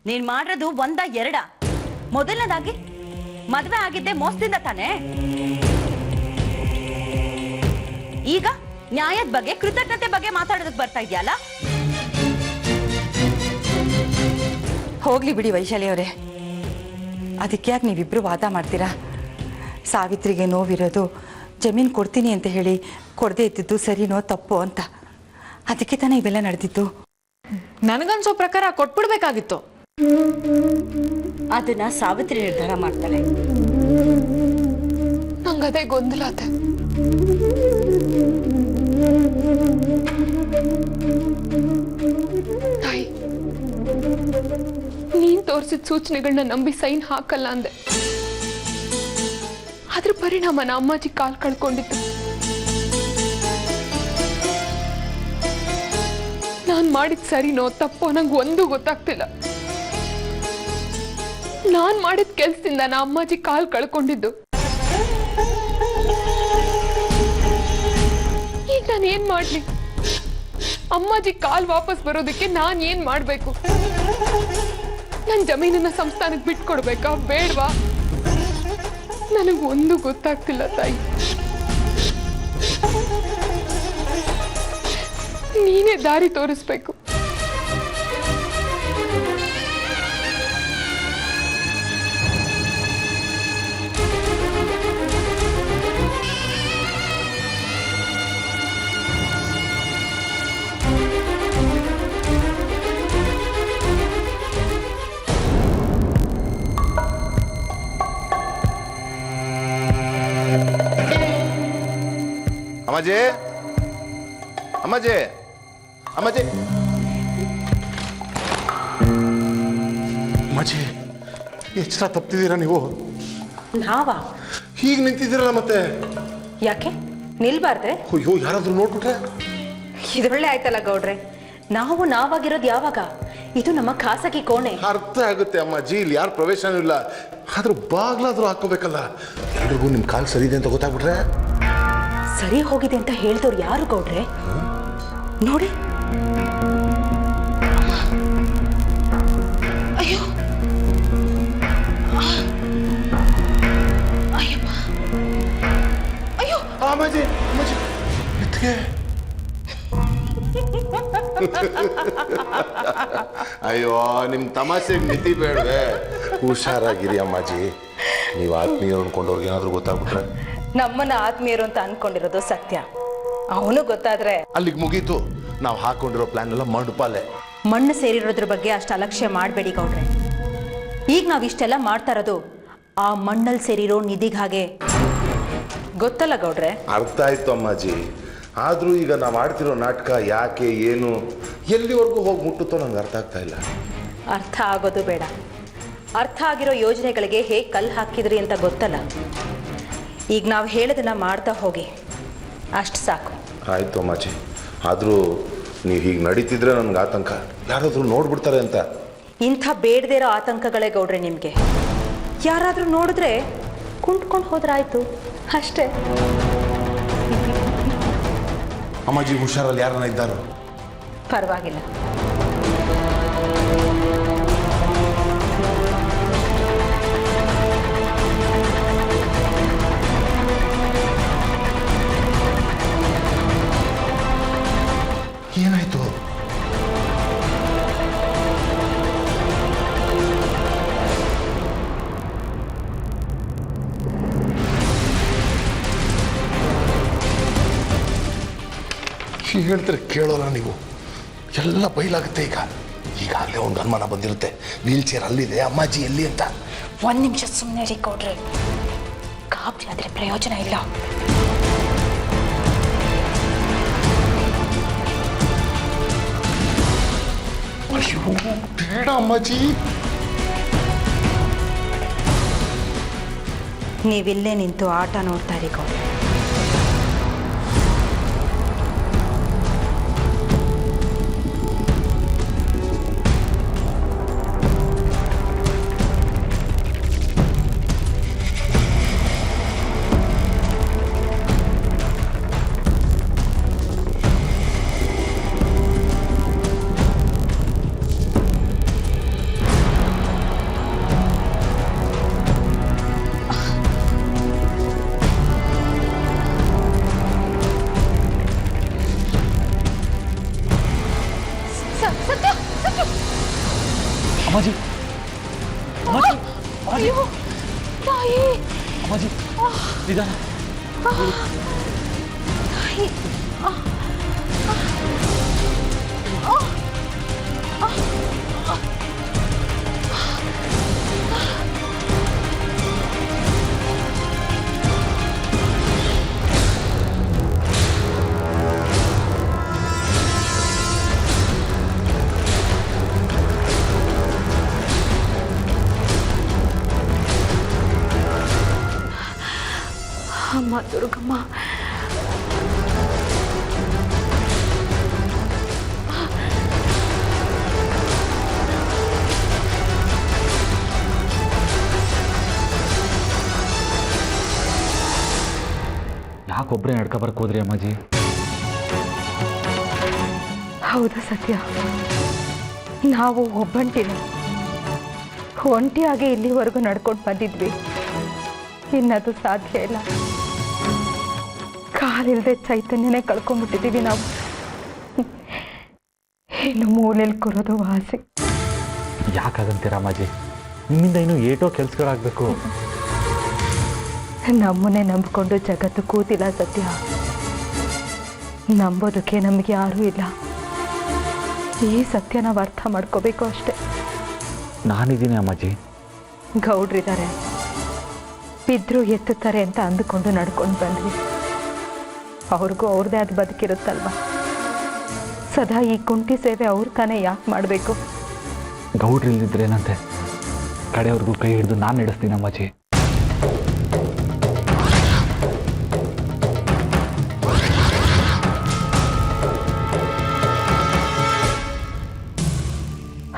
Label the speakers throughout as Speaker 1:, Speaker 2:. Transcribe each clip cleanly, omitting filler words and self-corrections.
Speaker 1: ನೀನ್ ಮಾಡಿರೋದು ಒಂದ ಎರಡ. ಮೊದಲನೇದಾಗಿ ಮದ್ವೆ ಆಗಿದ್ದೆ ಮೋಸದಿಂದ ತಾನೆ. ಈಗ ನ್ಯಾಯದ ಬಗ್ಗೆ ಕೃತಜ್ಞತೆ ಬಗ್ಗೆ ಮಾತಾಡೋದಕ್ಕೆ ಬರ್ತಾ ಇದೆಯಲ್ಲ.
Speaker 2: ಹೋಗ್ಲಿ ಬಿಡಿ ವೈಶಾಲಿ ಅವರೇ, ಅದಕ್ಕೆ ಯಾಕೆ ನೀವಿಬ್ರು ವಾದ ಮಾಡ್ತೀರಾ? ಸಾವಿತ್ರಿಗೆ ನೋವಿರೋದು ಜಮೀನು ಕೊಡ್ತೀನಿ ಅಂತ ಹೇಳಿ ಕೊಡದೆ ಇದ್ದಿದ್ದು ಸರಿನೋ ತಪ್ಪೋ ಅಂತ. ಅದಕ್ಕೆ ತಾನೇ ಇವೆಲ್ಲ ನಡೆದಿತ್ತು.
Speaker 3: ನನಗನ್ಸೋ ಪ್ರಕಾರ ಕೊಟ್ಬಿಡ್ಬೇಕಾಗಿತ್ತು.
Speaker 1: ಅದನ್ನ ಸಾವಿತ್ರಿ ನಿರ್ಧಾರ ಮಾಡ್ತಾಳೆ.
Speaker 3: ನಂಗದೇ ಗೊಂದಲ ಆತೆ. ತಾಯಿ, ನೀನ್ ತೋರಿಸಿದ ಸೂಚನೆಗಳನ್ನ ನಂಬಿ ಸೈನ್ ಹಾಕಲ್ಲ ಅಂದೆ. ಅದ್ರ ಪರಿಣಾಮನ ಅಮ್ಮಾಜಿ ಕಾಲ್ ಕಳ್ಕೊಂಡಿತ್ತು. ನಾನ್ ಮಾಡಿದ ಸರಿನೋ ತಪ್ಪೋ ನಂಗೆ ಒಂದು ಗೊತ್ತಾಗ್ತಿಲ್ಲ. ನಾನ್ ಮಾಡಿದ ಕೆಲ್ಸದಿಂದ ನಾ ಅಮ್ಮಾಜಿ ಕಾಲ್ ಕಳ್ಕೊಂಡಿದ್ದು. ಈಗ ನಾನು ಏನ್ ಮಾಡ್ಲಿ? ಅಮ್ಮಾಜಿ ಕಾಲ್ ವಾಪಸ್ ಬರೋದಕ್ಕೆ ನಾನ್ ಏನ್ ಮಾಡ್ಬೇಕು? ನನ್ ಜಮೀನನ್ನ ಸಂಸ್ಥಾನಕ್ಕೆ ಬಿಟ್ಕೊಡ್ಬೇಕಾ ಬೇಡ್ವಾ? ನನಗೆ ಒಂದು ಗೊತ್ತಾಗ್ತಿಲ್ಲ ತಾಯಿ. ನೀನೇ ದಾರಿ ತೋರಿಸ್ಬೇಕು.
Speaker 4: ಅಮ್ಮಾಜಿ, ಅಮ್ಮಾಜಿ, ಅಮ್ಮಾಜಿ, ಅಮ್ಮಾಜಿ, ಎಚ್ಚರ ತಪ್ಪಿದ್ದೀರಾ ನೀವು?
Speaker 1: ನಾವಾ?
Speaker 4: ಹೀಗೆ ನಿಂತಿದ್ದೀರಲ್ಲ ಮತ್ತೆ?
Speaker 1: ಯಾಕೆ ನಿಲ್ಬಾರ್ದೆ?
Speaker 4: ಅಯ್ಯೋ, ಯಾರಾದ್ರೂ ನೋಡ್ಬಿಟ್ರೆ?
Speaker 1: ಇದೊಳ್ಳೆ ಆಯ್ತಲ್ಲ ಗೌಡ್ರೆ. ನಾವು ನಾವಾಗಿರೋದು ಯಾವಾಗ? ಇದು ನಮ್ಮ ಖಾಸಗಿ ಕೋಣೆ.
Speaker 4: ಅರ್ಥ ಆಗುತ್ತೆ ಅಮ್ಮಾಜಿ, ಇಲ್ಲಿ ಯಾರು ಪ್ರವೇಶನೂ ಇಲ್ಲ. ಆದ್ರೂ ಬಾಗ್ಲಾದ್ರೂ ಹಾಕೋಬೇಕಲ್ಲ. ಎಲ್ರಿಗೂ ನಿಮ್ ಕಾಲ್ ಸರಿ ಇದೆ ಅಂತ ಗೊತ್ತಾಗ್ಬಿಟ್ರೆ?
Speaker 1: ಸರಿ ಹೋಗಿದೆ ಅಂತ ಹೇಳ್ದವ್ರು ಯಾರು ಗೌಡ್ರೆ? ನೋಡಿ. ಅಯ್ಯೋ, ಅಯ್ಯಪ್ಪ, ಅಯ್ಯೋ.
Speaker 4: ಅಮ್ಮಾಜಿ, ಅಮ್ಮಾಜಿ, ಎತ್ತಿಗೆ. ಅಯ್ಯೋ, ನಿಮ್ ತಮಾಷೆಗೆ ಮಿತಿ ಬೇಡವೆ. ಹುಷಾರಾಗಿರಿ ಅಮ್ಮಾಜಿ. ನೀವು ಆತ್ಮೀಯರು ಅನ್ಕೊಂಡವ್ರಿಗೆ ಏನಾದ್ರು ಗೊತ್ತಾಗ್ಬಿಟ್ರೆ?
Speaker 1: ನಮ್ಮನ್ನ ಆತ್ಮೀಯರು ಅಂತ ಅನ್ಕೊಂಡಿರೋದು ಸತ್ಯ. ಅವನು ಗೊತ್ತಾದ್ರೆ
Speaker 4: ಅಲ್ಲಿಗೆ ಮುಗೀತು. ನಾವು ಹಾಕೊಂಡಿರೋ ಪ್ಲಾನ್ ಎಲ್ಲ ಮಂಡುಪಾಲೆ.
Speaker 1: ಮಣ್ಣು ಸೇರಿರೋದ್ರ ಬಗ್ಗೆ ಅಷ್ಟು ಅಲಕ್ಷ್ಯ ಮಾಡಬೇಡಿ ಗೌಡ್ರೆ. ಈಗ ನಾವು ಇಷ್ಟೆಲ್ಲ ಮಾಡ್ತಾ ಇರೋದು ಆ ಮಣ್ಣಲ್ಲಿ ಸೇರಿರೋ ನಿಧಿಗೆ ಹಾಗೆ ಗೊತ್ತಲ್ಲ ಗೌಡ್ರೆ?
Speaker 4: ಅರ್ಥ ಆಯ್ತು ಅಮ್ಮಾಜಿ. ಆದ್ರೂ ಈಗ ನಾವು ಆಡ್ತಿರೋ ನಾಟಕ ಯಾಕೆ, ಏನು, ಎಲ್ಲಿವರೆಗೂ ಹೋಗಿ ಮುಟ್ಟುತ್ತೋ ನಂಗೆ ಅರ್ಥ ಆಗ್ತಾ ಇಲ್ಲ.
Speaker 1: ಅರ್ಥ ಆಗೋದು ಬೇಡ. ಅರ್ಥ ಆಗಿರೋ ಯೋಜನೆಗಳಿಗೆ ಹೇಗೆ ಕಲ್ಲು ಹಾಕಿದ್ರಿ ಅಂತ ಗೊತ್ತಲ್ಲ. ಈಗ ನಾವು ಹೇಳೋದನ್ನ ಮಾಡ್ತಾ ಹೋಗಿ, ಅಷ್ಟು ಸಾಕು.
Speaker 4: ಆಯ್ತು ಅಮ್ಮಾಜಿ. ಆದರೂ ನೀವು ಹೀಗೆ ನಡೀತಿದ್ರೆ ನನಗೆ ಆತಂಕ, ಯಾರಾದರೂ ನೋಡ್ಬಿಡ್ತಾರೆ ಅಂತ.
Speaker 1: ಇಂಥ ಬೇಡದೇ ಇರೋ ಆತಂಕಗಳೇ ಗೌಡ್ರೆ ನಿಮಗೆ. ಯಾರಾದರೂ ನೋಡಿದ್ರೆ ಕುಂಟ್ಕೊಂಡು ಹೋದ್ರಾಯ್ತು ಅಷ್ಟೇ.
Speaker 4: ಅಮ್ಮಾಜಿ, ಹುಷಾರಲ್ಲಿ ಯಾರನ್ನ ಇದ್ದಾರೋ?
Speaker 1: ಪರವಾಗಿಲ್ಲ.
Speaker 4: ಏನಾಯ್ತು? ಹೇಳ್ತಾರೆ ಕೇಳೋಲ್ಲ ನೀವು. ಎಲ್ಲ ಬಯಲಾಗುತ್ತೆ ಈಗ. ಈಗಾಗಲೇ ಒಂದು ಅನುಮಾನ ಬಂದಿರುತ್ತೆ, ವೀಲ್ ಚೇರ್ ಅಲ್ಲಿದೆ, ಅಮ್ಮಾಜಿ ಎಲ್ಲಿ ಅಂತ.
Speaker 1: ಒಂದು ನಿಮಿಷ ಸುಮ್ಮನೆ ರೀ ಗೌಡ್ರೆ. ಗಾಬರಿ ಆದರೆ ಪ್ರಯೋಜನ ಇಲ್ಲ.
Speaker 4: ಅಯ್ಯೋ ಬೇಡ ಅಮ್ಮಾಜಿ.
Speaker 1: ನೀವಿಲ್ಲೇ ನಿಂತು ಆಟ ನೋಡ್ತಾ ಇರಿ ಗೌಡ್ರೆ.
Speaker 5: ಅಮ್ಮಾಜಿ ಅಮ್ಮಾಜಿ ಅಮ್ಮಾಜಿ
Speaker 3: ತಾಯಿ
Speaker 5: ಅಮ್ಮಾಜಿ ನಿಧಾನ.
Speaker 3: ತಾಯಿ ಅಮ್ಮ ದುರ್ಗಮ್ಮ,
Speaker 5: ಯಾಕೊಬ್ಬರೇ ನಡ್ಕೊ ಬರಕ್ಕೆ ಹೋದ್ರಿ ಅಮ್ಮಾಜಿ?
Speaker 1: ಹೌದು ಸತ್ಯ, ನಾವು ಒಂಟಿಯಾಗಿ ಇಲ್ಲಿವರೆಗೂ ನಡ್ಕೊಂಡು ಬಂದಿದ್ವಿ. ಇನ್ನದು ಸಾಧ್ಯ ಇಲ್ಲ. ಕಾಲಿಲ್ಲದೆ ಚೈತನ್ಯನೇ ಕಳ್ಕೊಂಡ್ಬಿಟ್ಟಿದ್ದೀವಿ ನಾವು. ಇನ್ನು ಮೂಲೆಯಲ್ಲಿ ಕೂರೋದು ವಾಸಿ.
Speaker 5: ಯಾಕಾಗಂತೀರ ಅಮ್ಮಾಜಿ? ನಿಮ್ಮಿಂದ ಇನ್ನೂ ಏಟೋ ಕೆಲಸಗಳಾಗಬೇಕು.
Speaker 1: ನಮ್ಮನ್ನೇ ನಂಬಿಕೊಂಡು ಜಗತ್ತು ಕೂತಿಲ್ಲ ಸತ್ಯ. ನಂಬೋದಕ್ಕೆ ನಮಗೆ ಯಾರೂ ಇಲ್ಲ. ಈ ಸತ್ಯ ನಾವು ಅರ್ಥ ಮಾಡ್ಕೋಬೇಕು ಅಷ್ಟೆ.
Speaker 5: ನಾನಿದ್ದೀನಿ ಅಮ್ಮಾಜಿ.
Speaker 1: ಗೌಡ್ರಿದ್ದಾರೆ, ಬಿದ್ರು ಎತ್ತುತ್ತಾರೆ ಅಂತ ಅಂದುಕೊಂಡು ನಡ್ಕೊಂಡು ಬಂದ್ವಿ. ಅವ್ರಿಗೂ ಅವ್ರದ್ದೇ ಅದು ಬದುಕಿರುತ್ತಲ್ವ. ಸದಾ ಈ ಕುಂಟಿ ಸೇವೆ ಅವ್ರ ತಾನೇ ಯಾಕೆ ಮಾಡಬೇಕು?
Speaker 5: ಗೌಡ್ರು ಇಲ್ದಿದ್ರೇನಂತೆ, ಕಡೆಯವ್ರಿಗೂ ಕೈ ಹಿಡಿದು ನಾನು ನಡೆಸ್ತೀನಿ ಅಮ್ಮಾಜಿ.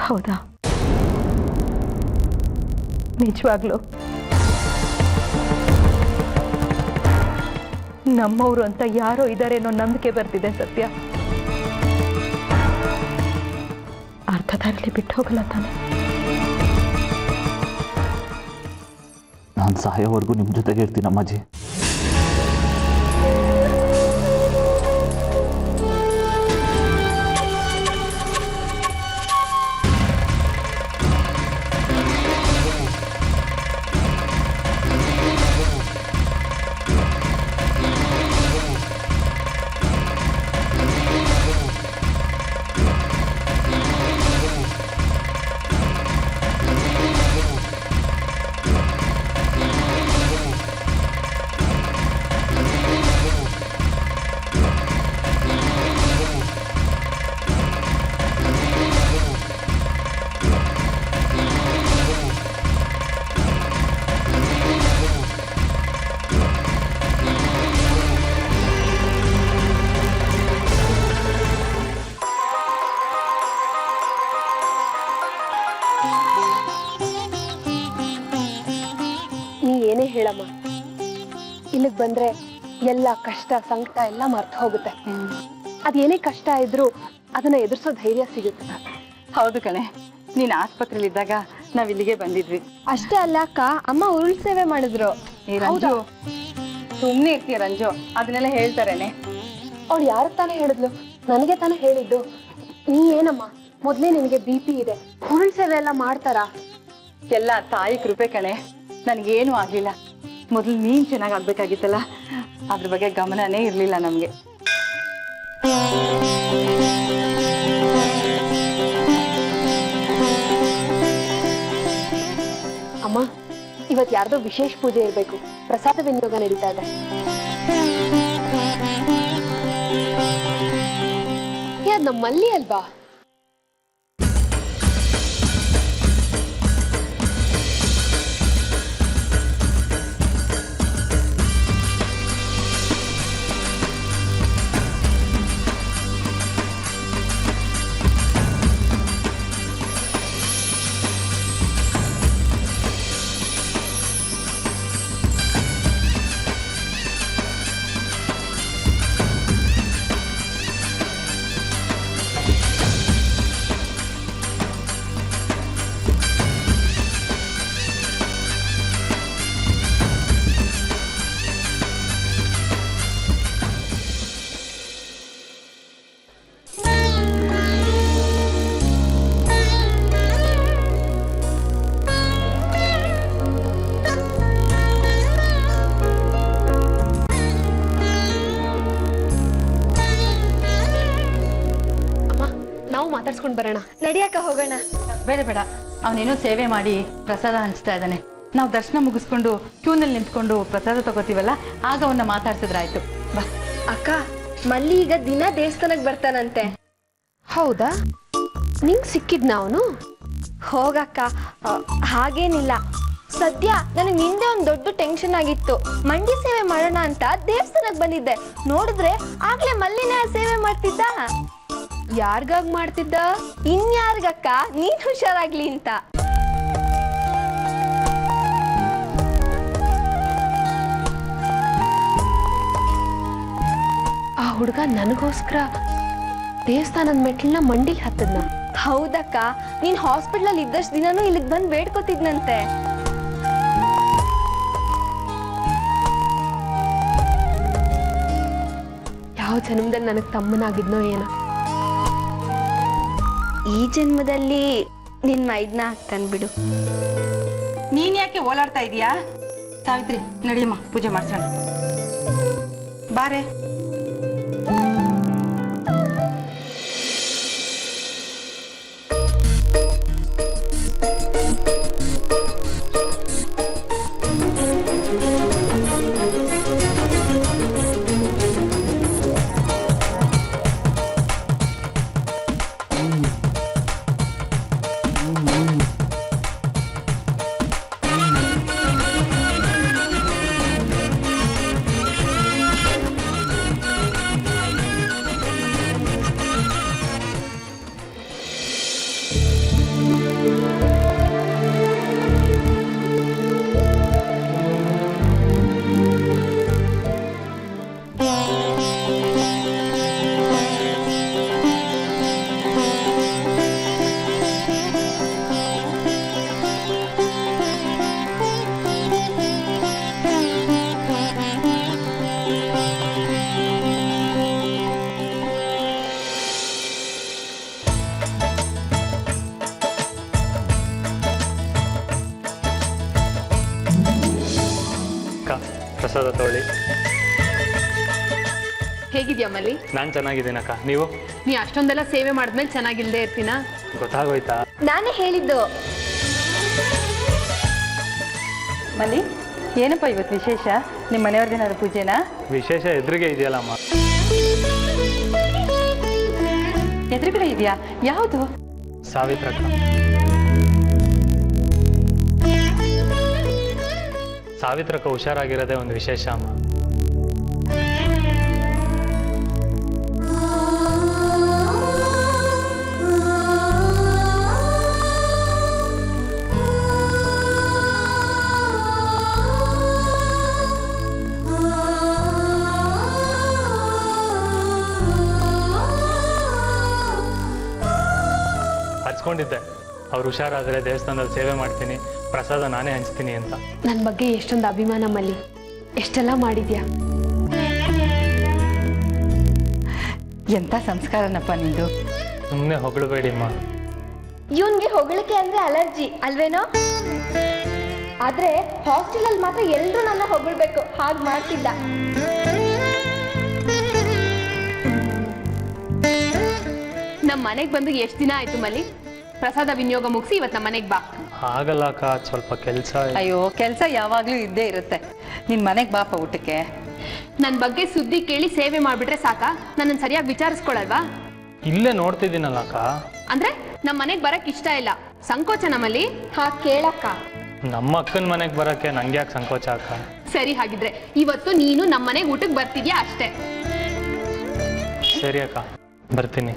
Speaker 1: ಹೌದಾ? ನಿಜವಾಗ್ಲೂ ನಮ್ಮವರು ಅಂತ ಯಾರೋ ಇದ್ದಾರೆ ಅನ್ನೋ ನಂಬಿಕೆ ಬರ್ತಿದೆ ಸತ್ಯ. ಅರ್ಧದಲ್ಲಿ ಬಿಟ್ಟು ಹೋಗಲ್ಲ ತಾನೆ?
Speaker 5: ನಾನು ಸಾಯೋವರೆಗೂ ನಿಮ್ಮ ಜೊತೆಗೆ ಇರ್ತೀನಿ ಅಮ್ಮಾಜಿ.
Speaker 6: ಏನೇ ಹೇಳಮ್ಮ, ಇಲ್ಲಿಗೆ ಬಂದ್ರೆ ಎಲ್ಲ ಕಷ್ಟ ಸಂಕಟ ಎಲ್ಲ ಮರ್ತು ಹೋಗುತ್ತೆ. ಅದೇನೇ ಕಷ್ಟ ಇದ್ರೂ ಅದನ್ನ ಎದುರಿಸೋ ಧೈರ್ಯ ಸಿಗುತ್ತೆ.
Speaker 2: ಹೌದು ಕಣೆ, ನೀನು ಆಸ್ಪತ್ರೆಲಿದ್ದಾಗ ನಾವ್ ಇಲ್ಲಿಗೆ ಬಂದಿದ್ವಿ.
Speaker 6: ಅಷ್ಟೇ ಅಲ್ಲ ಅಕ್ಕ, ಅಮ್ಮ ಉರುಳು ಸೇವೆ ಮಾಡಿದ್ರು.
Speaker 2: ರಂಜು, ಸುಮ್ಮನೆ ಇರ್ತೀಯ ರಂಜು, ಅದನ್ನೆಲ್ಲ ಹೇಳ್ತಾರೇನೆ.
Speaker 6: ಅವ್ಳು ಯಾರು ತಾನೇ ಹೇಳಿದ್ಲು? ನನಗೆ ತಾನೇ ಹೇಳಿದ್ದು. ನೀ ಏನಮ್ಮ, ಮೊದ್ಲೇ ನಿನಗೆ BP ಇದೆ, ಉರುಳು ಸೇವೆ ಎಲ್ಲ ಮಾಡ್ತಾರಾ?
Speaker 2: ಎಲ್ಲ ತಾಯಿ ಕೃಪೆ ಕಣೆ, ನನಗೇನು ಆಗ್ಲಿಲ್ಲ. ಮೊದಲು ನೀನ್ ಚೆನ್ನಾಗಾಗ್ಬೇಕಾಗಿತ್ತಲ್ಲ, ಅದ್ರ ಬಗ್ಗೆ ಗಮನನೇ ಇರ್ಲಿಲ್ಲ ನಮ್ಗೆ.
Speaker 6: ಅಮ್ಮ, ಇವತ್ತು ಯಾರ್ದೋ ವಿಶೇಷ ಪೂಜೆ ಇರಬೇಕು, ಪ್ರಸಾದ ವಿನಿಯೋಗ ನಡೀತಾ ಇದೆ. ಯಾವ್ದು ನಮ್ಮಲ್ಲಿ ಅಲ್ವಾ? ನಾವು ಮಾತಾಡ್ಸ್ಕೊಂಡ್ ಬರೋಣ. ನಡಿಯಕ್ಕ ಹೋಗೋಣ.
Speaker 2: ಬೇಡ ಬೇಡ, ಅವನೇನೋ ಸೇವೆ ಮಾಡಿ ಪ್ರಸಾದ ಹಂಚ್ತಾ ಇದ್ದಾನೆ. ನಾವು ದರ್ಶನ ಮುಗಿಸ್ಕೊಂಡು ಕ್ಯೂನಲ್ಲಿ ನಿಂತ್ಕೊಂಡು ಪ್ರಸಾದ ತಗೋತೀವಲ್ಲ, ಆಗ ಅವನ್ನ ಮಾತಾಡ್ಸಿದ್ರಾಯ್ತು. ಬಾ.
Speaker 6: ಅಕ್ಕ, ಮಲ್ಲಿ ಈಗ ದಿನ ದೇವಸ್ಥಾನಕ್ಕೆ ಬರ್ತಾನಂತೆ.
Speaker 3: ಹೌದಾ? ನಿಂಗ್ ಸಿಕ್ಕಿದ್ನ ಅವನು?
Speaker 6: ಹೋಗಕ್ಕ, ಹಾಗೇನಿಲ್ಲ. ಸದ್ಯ ನನಗೆ ನಿಂದೆ ಒಂದು ದೊಡ್ಡ ಟೆನ್ಷನ್ ಆಗಿತ್ತು. ಮಂಡಿ ಸೇವೆ ಮಾಡೋಣ ಅಂತ ದೇವಸ್ಥಾನಕ್ಕೆ ಬಂದಿದ್ದೆ. ನೋಡಿದ್ರೆ ಆಗ್ಲೇ ಮಲ್ಲಿನ ಸೇವೆ ಮಾಡ್ತಿದ್ದ.
Speaker 3: ಯಾರ್ಗಾಗ್ ಮಾಡ್ತಿದ್ದ?
Speaker 6: ಇನ್ಯಾರ್ಗಕ್ಕ, ನೀನ್ ಹುಷಾರಾಗ್ಲಿ ಅಂತ.
Speaker 3: ಆ ಹುಡುಗ ನನಗೋಸ್ಕರ ದೇವಸ್ಥಾನದ ಮೆಟ್ಲನ್ನ ಮಂಡಿಲ್ ಹತ್ತದ್ನ?
Speaker 6: ಹೌದಕ್ಕ, ನೀನ್ ಹಾಸ್ಪಿಟಲ್ ಇದ್ದಷ್ಟು ದಿನಾನು ಇಲ್ಲಿಗೆ ಬಂದು ಬೇಡ್ಕೋತಿದ್ನಂತೆ.
Speaker 3: ಯಾವ ಜನ್ಮದಲ್ಲಿ ನನಗೆ ತಮ್ಮನಾಗಿದ್ನೋ ಏನೋ.
Speaker 6: ಈ ಜನ್ಮದಲ್ಲಿ ನಿನ್ ಮೈದ್ನ ಆಗ್ತಾನ್ ಬಿಡು.
Speaker 2: ನೀನ್ ಯಾಕೆ ಓಲಾಡ್ತಾ ಇದೀಯಾ? ಸಾವಿತ್ರಿ, ನಡಿಯಮ್ಮ, ಪೂಜೆ ಮಾಡ್ಸೋಣ. ಬಾರೆ.
Speaker 5: ಪ್ರಸಾದ ತಗೊಳ್ಳಿ.
Speaker 3: ಹೇಗಿದ್ಯಾ ಮಲ್ಲಿ?
Speaker 5: ನಾನು ಚೆನ್ನಾಗಿದ್ದೀನಕ್ಕ, ನೀವು?
Speaker 3: ನೀ ಅಷ್ಟೊಂದೆಲ್ಲ ಸೇವೆ ಮಾಡಿದ್ಮೇಲೆ ಚೆನ್ನಾಗಿಲ್ದೇ ಇರ್ತೀನಾ?
Speaker 5: ಗೊತ್ತಾಗೋಯ್ತಾ?
Speaker 6: ನಾನೇ ಹೇಳಿದ್ದು.
Speaker 2: ಮಲ್ಲಿ, ಏನಪ್ಪ ಇವತ್ತು ವಿಶೇಷ? ನಿಮ್ಮ ಮನೆಯವ್ರದ್ದೇನಾದ್ರು ಪೂಜೆನಾ?
Speaker 5: ವಿಶೇಷ ಎದುರಿಗೆ ಇದೆಯಲ್ಲಮ್ಮ.
Speaker 2: ಎದುರುಗಡೆ ಇದೆಯಾ? ಯಾವುದು?
Speaker 5: ಸಾವಿತ್ರಕ್ಕ. ಸಾವಿತ್ರಕ್ಕ ಹುಷಾರಾಗಿರೋದೇ ಒಂದು ವಿಶೇಷ ಅಮ್ಮ. ಹಚ್ಕೊಂಡಿದ್ದೆ, ಅವ್ರು ಹುಷಾರಾದರೆ ದೇವಸ್ಥಾನದಲ್ಲಿ ಸೇವೆ ಮಾಡ್ತೀನಿ, ಪ್ರಸಾದ ನಾನೇ ಹಂಚ್ತೀನಿ ಅಂತ.
Speaker 3: ನನ್ನ ಬಗ್ಗೆ ಎಷ್ಟೊಂದು ಅಭಿಮಾನ ಮಲ್ಲಿ, ಎಷ್ಟೆಲ್ಲ ಮಾಡಿದ್ಯಾ.
Speaker 2: ಎಂಥ ಸಂಸ್ಕಾರನಪ್ಪ ನಿಂದು.
Speaker 5: ಸುಮ್ಮನೆ ಹೊಗಳಬೇಡಿಮ್ಮ.
Speaker 6: ಇವನ್ಗೆ ಹೊಗಳಿಕೆ ಅಂದ್ರೆ ಅಲರ್ಜಿ ಅಲ್ವೇನೋ? ಆದ್ರೆ ಹಾಸ್ಟೆಲ್ ಅಲ್ಲಿ ಮಾತ್ರ ಎಲ್ರು ನನ್ನ ಹೊಗಳ್ಬೇಕು, ಹಾಗೆ ಮಾಡ್ತಿದ್ದ.
Speaker 3: ನಮ್ಮ ಮನೆಗೆ ಬಂದು ಎಷ್ಟು ದಿನ ಆಯ್ತು ಮಲ್ಲಿ? ಪ್ರಸಾದ ವಿನಿಯೋಗ ಮುಗಿಸಿ ಇವತ್ತು ನಮ್ಮ ಮನೆಗೆ ಬಾ.
Speaker 5: ಆಗಲ್ಲ ಅಕ್ಕ, ಸ್ವಲ್ಪ ಕೆಲಸ.
Speaker 2: ಅಯ್ಯೋ, ಕೆಲಸ ಯಾವಾಗಲೂ ಇದ್ದೇ ಇರುತ್ತೆ. ನಿನ್ನ ಮನೆಗೆ ಬಾಪ ಊಟಕ್ಕೆ.
Speaker 3: ನನ್ನ ಬಗ್ಗೆ ಸುದ್ದಿ ಕೇಳಿ ಸೇವೆ ಮಾಡಿಬಿಟ್ರೆ ಸಾಕಾ? ನನ್ನನ್ನು ಸರಿಯಾಗಿ ವಿಚಾರಿಸ್ಕೊಳಲ್ವಾ?
Speaker 5: ಇಲ್ಲೇ ನೋಡ್ತಿದ್ದೀನಲ್ಲ ಅಕ್ಕ.
Speaker 3: ಅಂದ್ರೆ ನಮ್ಮ ಮನೆಗೆ ಬರಕ್ ಇಷ್ಟ ಇಲ್ಲ, ಸಂಕೋಚ ನಮ್ಮಲ್ಲಿ?
Speaker 6: ಹಾ ಕೇಳಕ್ಕ.
Speaker 5: ನಮ್ಮ ಅಕ್ಕನ ಮನೆಗೆ ಬರೋಕ್ಕೆ ನಂಗೆ ಯಾಕೆ ಸಂಕೋಚ ಅಕ್ಕ?
Speaker 3: ಸರಿ, ಹಾಗಿದ್ರೆ ಇವತ್ತು ನೀನು ನಮ್ಮ ಮನೆಗೆ ಊಟಕ್ಕೆ ಬರ್ತಿದ್ಯಾ ಅಷ್ಟೇ.
Speaker 5: ಸರಿ ಅಕ್ಕ, ಬರ್ತೀನಿ.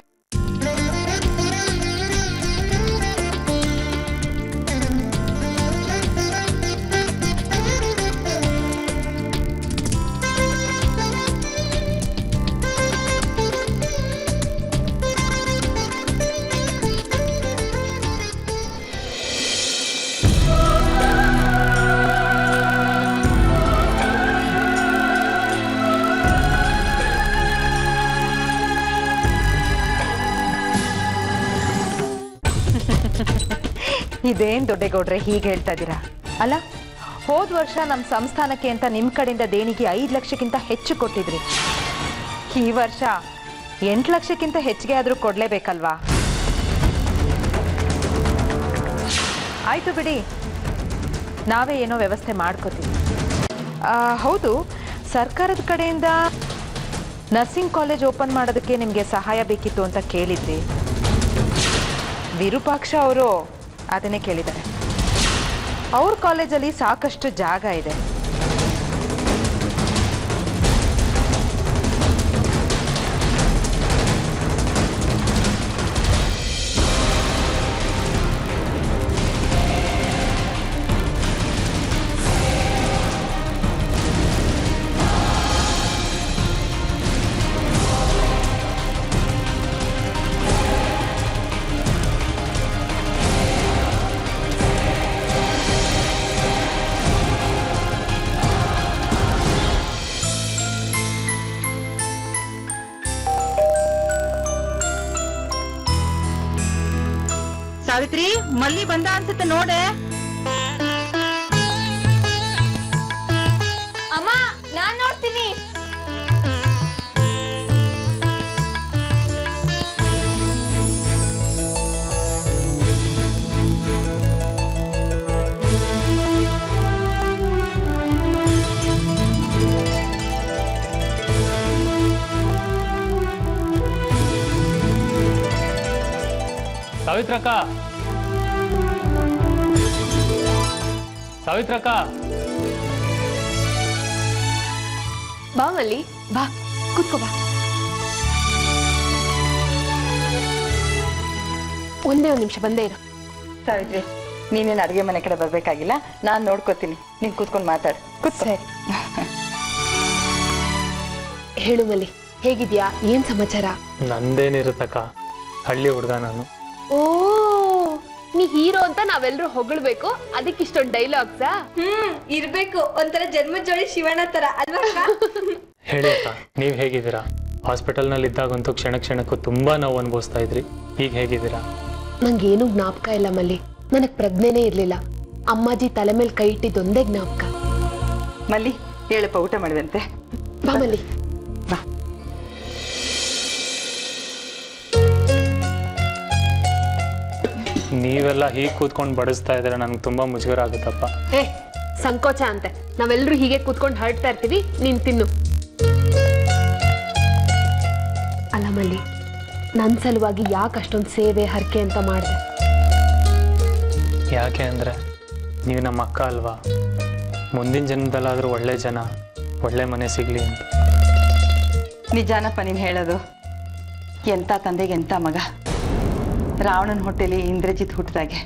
Speaker 1: ಇದೇನು ದೊಡ್ಡಗೌಡ್ರೆ ಹೀಗೆ ಹೇಳ್ತಾ ಇದ್ದೀರಾ? ಅಲ್ಲ, ಹೋದ ವರ್ಷ ನಮ್ಮ ಸಂಸ್ಥಾನಕ್ಕೆ ಅಂತ ನಿಮ್ಮ ಕಡೆಯಿಂದ ದೇಣಿಗೆ 5 ಲಕ್ಷಕ್ಕಿಂತ ಹೆಚ್ಚು ಕೊಟ್ಟಿದ್ರಿ. ಈ ವರ್ಷ 8 ಲಕ್ಷಕ್ಕಿಂತ ಹೆಚ್ಚಿಗೆ ಆದರೂ ಕೊಡಲೇಬೇಕಲ್ವಾ? ಆಯಿತು ಬಿಡಿ, ನಾವೇ ಏನೋ ವ್ಯವಸ್ಥೆ ಮಾಡ್ಕೋತೀವಿ. ಹೌದು, ಸರ್ಕಾರದ ಕಡೆಯಿಂದ ನರ್ಸಿಂಗ್ ಕಾಲೇಜ್ ಓಪನ್ ಮಾಡೋದಕ್ಕೆ ನಿಮಗೆ ಸಹಾಯ ಬೇಕಿತ್ತು ಅಂತ ಕೇಳಿದ್ರಿ. ವಿರೂಪಾಕ್ಷ ಅವರು ಅದನ್ನೇ ಕೇಳಿದ್ದಾರೆ. ಅವ್ರ ಕಾಲೇಜಲ್ಲಿ ಸಾಕಷ್ಟು ಜಾಗ ಇದೆ.
Speaker 2: ಸಾವಿತ್ರಿ, ಮಲ್ಲಿ ಬಂದ ಅನ್ಸುತ್ತೆ ನೋಡೆ.
Speaker 6: ಅಮ್ಮ, ನಾನ್ ನೋಡ್ತೀನಿ.
Speaker 5: ಸಾವಿತ್ರಕ್ಕ, ಸಾವಿತ್ರಕ್ಕ,
Speaker 3: ಬಾ ಮಲ್ಲಿ, ಬಾ ಕೂತ್ಕೋ ಬಾ. ಒಂದೇ ಒಂದು ನಿಮಿಷ ಬಂದೇ ಇರು.
Speaker 2: ಸಾವಿತ್ರಿ, ನೀನೇನು ಅಡುಗೆ ಮನೆ ಕಡೆ ಬರ್ಬೇಕಾಗಿಲ್ಲ, ನಾನು ನೋಡ್ಕೋತೀನಿ. ನೀನ್ ಕೂತ್ಕೊಂಡು ಮಾತಾಡು.
Speaker 3: ಸರಿ. ಹೇಳು ಮಲ್ಲಿ, ಹೇಗಿದ್ಯಾ? ಏನ್ ಸಮಾಚಾರ?
Speaker 5: ನಂದೇನಿರುತ್ತಕ್ಕ, ಹಳ್ಳಿ ಹುಡುಗ ನಾನು.
Speaker 3: ಓ, ನೀ ಹೀರೋ ಅಂತ ನಾವೆಲ್ಲರೂ ಹೊಗಳ್ಬೇಕು, ಅದಕ್ಕೆ ಇಷ್ಟೊಂದು ಡೈಲಾಗ್ಸಾ?
Speaker 6: ಇರ್ಬೇಕು, ಒಂಥರ ಜನ್ಮ ಜೋಡಿ ಶಿವಣ್ಣ ತರ ಅಲ್ವಾ?
Speaker 5: ಹೇಳಿ ಅಕ್ಕ, ನೀವು ಹೇಗಿದ್ದೀರಾ? ಹಾಸ್ಪಿಟಲ್ನಲ್ಲಿ ಇದ್ದಾಗಂತೂ ಕ್ಷಣ ಕ್ಷಣಕ್ಕೂ ತುಂಬಾ ನೋವು ಅನುಭವಿಸ್ತಾ ಇದ್ರಿ. ಈಗ ಹೇಗಿದ್ದೀರಾ?
Speaker 3: ನಂಗೇನು ಜ್ಞಾಪಕ ಇಲ್ಲ ಮಲ್ಲಿ, ನನಗ್ ಪ್ರಜ್ಞೆನೇ ಇರ್ಲಿಲ್ಲ. ಅಮ್ಮಾಜಿ ತಲೆ ಮೇಲೆ ಕೈ ಇಟ್ಟಿದ್ದೊಂದೇ ಜ್ಞಾಪಕ.
Speaker 2: ಮಲ್ಲಿ, ಹೇಳಪ್ಪ, ಊಟ ಮಾಡುವಂತೆ.
Speaker 3: ಬಾ ಮಲ್ಲಿ.
Speaker 2: ಬಾ.
Speaker 5: ನೀವೆಲ್ಲ ಹೀಗೆ ಕೂತ್ಕೊಂಡು ಬಡಿಸ್ತಾ ಇದ್ರೆ ನನಗೆ ತುಂಬಾ ಮುಜುಗರ ಆಗುತ್ತಪ್ಪ.
Speaker 3: ಸಂಕೋಚ ಅಂತೆ. ನಾವೆಲ್ಲರೂ ಹೀಗೆ ಕೂತ್ಕೊಂಡು ಹರಡ್ತಾ ಇರ್ತೀವಿ, ನೀನ್ ತಿನ್ನು. ಅಲ್ಲ ಮಲ್ಲಿ, ನನ್ನ ಸಲುವಾಗಿ ಯಾಕೆ ಅಷ್ಟೊಂದು ಸೇವೆ ಹರಕೆ ಅಂತ ಮಾಡಿದೆ?
Speaker 5: ಯಾಕೆ ಅಂದರೆ ನೀವು ನಮ್ಮ ಅಕ್ಕ ಅಲ್ವಾ? ಮುಂದಿನ ಜನ್ಮದಲ್ಲಾದರೂ ಒಳ್ಳೆ ಜನ, ಒಳ್ಳೆ ಮನೆ ಸಿಗಲಿ ಅಂತ.
Speaker 2: ನಿಜಾನಪ್ಪ ನೀನು ಹೇಳೋದು. ಎಂಥ ತಂದೆಗೆ ಎಂಥ ಮಗ. ರಾವಣನ ಹೊಟ್ಟೆಲಿ ಇಂದ್ರಜಿತ್ ಹುಟ್ಟಿದಾಗೆ.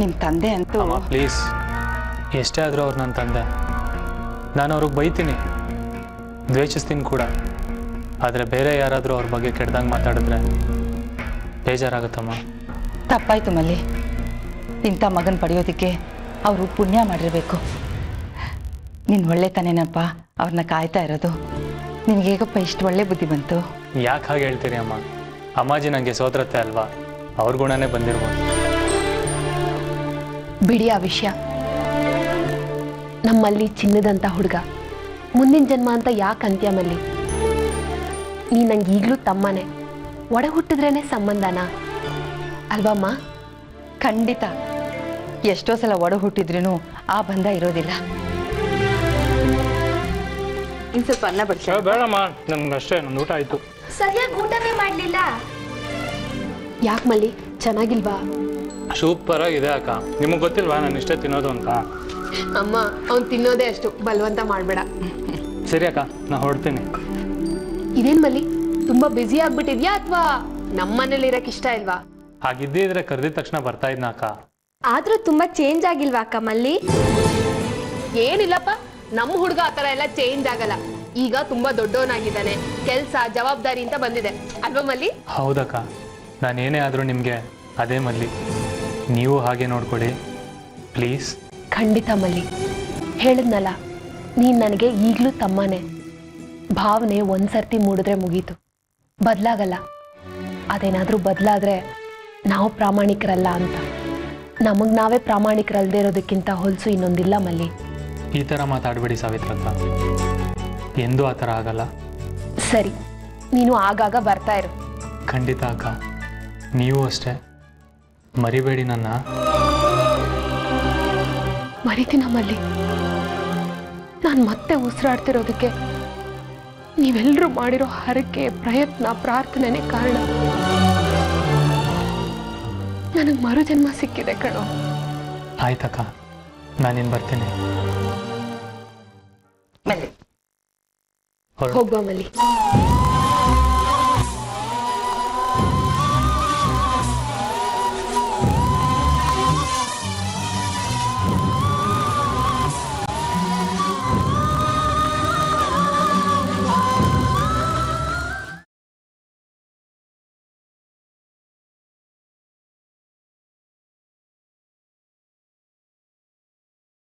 Speaker 2: ನಿಮ್ಮ ತಂದೆ ಅಂತೂ.
Speaker 5: ಅಮ್ಮ ಪ್ಲೀಸ್, ಎಷ್ಟೇ ಆದರೂ ಅವ್ರು ನನ್ನ ತಂದೆ. ನಾನು ಅವ್ರಿಗೆ ಬೈತೀನಿ, ದ್ವೇಷಿಸ್ತೀನಿ ಕೂಡ. ಆದರೆ ಬೇರೆ ಯಾರಾದರೂ ಅವ್ರ ಬಗ್ಗೆ ಕೆಡ್ದಂಗೆ ಮಾತಾಡಿದ್ರೆ ಬೇಜಾರಾಗುತ್ತಮ್ಮ.
Speaker 2: ತಪ್ಪಾಯ್ತು ಮಲ್ಲಿ. ಇಂಥ ಮಗನ ಪಡೆಯೋದಕ್ಕೆ ಅವರು ಪುಣ್ಯ ಮಾಡಿರಬೇಕು. ನೀನು ಒಳ್ಳೆತನೇನಪ್ಪ ಅವ್ರನ್ನ ಕಾಯ್ತಾ ಇರೋದು. ನಿನಗೆ ಹೇಗಪ್ಪ ಇಷ್ಟು ಒಳ್ಳೆ ಬುದ್ಧಿ ಬಂತು?
Speaker 5: ಯಾಕೆ ಹಾಗೆ ಹೇಳ್ತೀರಿ ಅಮ್ಮ? ಅಮ್ಮಾಜಿ ನನಗೆ ಸೋದರತ್ತೆ ಅಲ್ವಾ, ಅವ್ರ ಗುಣನೇ ಬಂದಿರ್ಬೋದು.
Speaker 3: ಬಿಡಿ ಆ ವಿಷಯ. ನಮ್ಮಲ್ಲಿ ಚಿನ್ನದಂತ ಹುಡುಗ, ಮುಂದಿನ ಜನ್ಮ ಅಂತ ಯಾಕೆ ಅಂತ್ಯ ಮಲ್ಲಿ? ನೀ ನಂಗೆ ಈಗಲೂ ತಮ್ಮನೇ, ಒಡ ಹುಟ್ಟಿದ್ರೇನೆ ಸಂಬಂಧನಾ ಅಲ್ವಮ್ಮ?
Speaker 2: ಖಂಡಿತ. ಎಷ್ಟೋ ಸಲ ಒಡ ಹುಟ್ಟಿದ್ರೂ ಆ ಬಂಧ ಇರೋದಿಲ್ಲ. ಇನ್ನು ಸ್ವಲ್ಪ ಅನ್ನ ಬಡಿಸ.
Speaker 5: ಬೇಡಮ್ಮ, ನನ್ಗೆ ಅಷ್ಟೇ, ನನ್ನ ಊಟ ಆಯಿತು.
Speaker 6: ಸರಿಯಾಗಿ ಊಟನೇ ಮಾಡ್ಲಿಲ್ಲ.
Speaker 3: ಯಾಕೆ ಮಲ್ಲಿ, ಚೆನ್ನಾಗಿಲ್ವಾ?
Speaker 5: ಸೂಪರ್ ಆಗಿದೆ ಅಕ್ಕ. ನಿಮಗೆ ಗೊತ್ತಿಲ್ವಾ ನಾನು ಇಷ್ಟೇ ತಿನ್ನೋದು ಅಂತ?
Speaker 3: ಅಮ್ಮ, ಅವ್ನು ತಿನ್ನೋದೇ ಅಷ್ಟು, ಬಲವಂತ ಮಾಡಬೇಡ.
Speaker 5: ಸರಿ ಅಕ್ಕ, ನಾ ಹೊರಡ್ತೀನಿ.
Speaker 3: ಇದೇನ್ ಮಲ್ಲಿ, ತುಂಬಾ ಬ್ಯುಸಿ ಆಗ್ಬಿಟ್ಟಿದ್ಯಾ ಅಥವಾ ನಮ್ಮನೇಲಿ ಇರಕ್ ಇಷ್ಟ ಇಲ್ವಾ?
Speaker 5: ಹಾಗಿದ್ದಿದ್ರೆ ಕರೆದಿದ ತಕ್ಷಣ ಬರ್ತಾ ಇದ್ನ ಅಕ್ಕ.
Speaker 6: ಆದ್ರೂ ತುಂಬಾ ಚೇಂಜ್ ಆಗಿಲ್ವಾ ಅಕ್ಕ ಮಲ್ಲಿ?
Speaker 3: ಏನಿಲ್ಲಪ್ಪ, ನಮ್ಮ ಹುಡುಗ ಆತರ ಎಲ್ಲ ಚೇಂಜ್ ಆಗಲ್ಲ. ಈಗ ತುಂಬಾ ದೊಡ್ಡವನಾಗಿದ್ದಾನೆ, ಕೆಲ್ಸ ಜವಾಬ್ದಾರಿ ಅಂತ ಬಂದಿದೆ ಅಲ್ವಾ ಮಲ್ಲಿ?
Speaker 5: ಹೌದಕ್ಕ, ನಾನೇನೇ ಆದರೂ ನಿಮಗೆ ಅದೇ ಮಲ್ಲಿ. ನೀವು ಹಾಗೆ ನೋಡ್ಕೊಳ್ಳಿ ಪ್ಲೀಸ್.
Speaker 3: ಖಂಡಿತ ಮಲ್ಲಿ, ಹೇಳಿದ್ನಲ್ಲ, ನೀನ್ ನನಗೆ ಈಗಲೂ ತಮ್ಮನೇ. ಭಾವನೆ ಒಂದ್ಸರ್ತಿ ಮೂಡಿದ್ರೆ ಮುಗೀತು, ಬದಲಾಗಲ್ಲ. ಅದೇನಾದ್ರೂ ಬದಲಾದ್ರೆ ನಾವು ಪ್ರಾಮಾಣಿಕರಲ್ಲ ಅಂತ. ನಮಗ್ ನಾವೇ ಪ್ರಾಮಾಣಿಕರಲ್ಲದೆ ಇರೋದಕ್ಕಿಂತ ಹೊಲಸು ಇನ್ನೊಂದಿಲ್ಲ ಮಲ್ಲಿ.
Speaker 5: ಈ ಥರ ಮಾತಾಡಬೇಡಿ ಸಾವಿತ್ರಕ್ಕ, ಎಂದೂ ಆ ಥರ ಆಗಲ್ಲ.
Speaker 3: ಸರಿ, ನೀನು ಆಗಾಗ ಬರ್ತಾ ಇರು.
Speaker 5: ಖಂಡಿತ ಅಕ್ಕ, ನೀವು ಅಷ್ಟೇ, ಮರಿಬೇಡಿ ನನ್ನ.
Speaker 3: ಮರಿತೀನ ಮಲ್ಲಿ. ನಾನು ಮತ್ತೆ ಉಸಿರಾಡ್ತಿರೋದಕ್ಕೆ ನೀವೆಲ್ಲರೂ ಮಾಡಿರೋ ಹರಕೆ, ಪ್ರಯತ್ನ, ಪ್ರಾರ್ಥನೆನೇ ಕಾರಣ. ನನಗೆ ಮರುಜನ್ಮ ಸಿಕ್ಕಿದೆ ಕಣೋ.
Speaker 5: ಆಯ್ತಕ್ಕ, ನಾನಿನ್ ಬರ್ತೀನಿ.
Speaker 2: ಮೇಲೆ
Speaker 5: ಹೊರಡು.
Speaker 3: ಹೋಗ್ಬಾ ಮಲ್ಲಿ.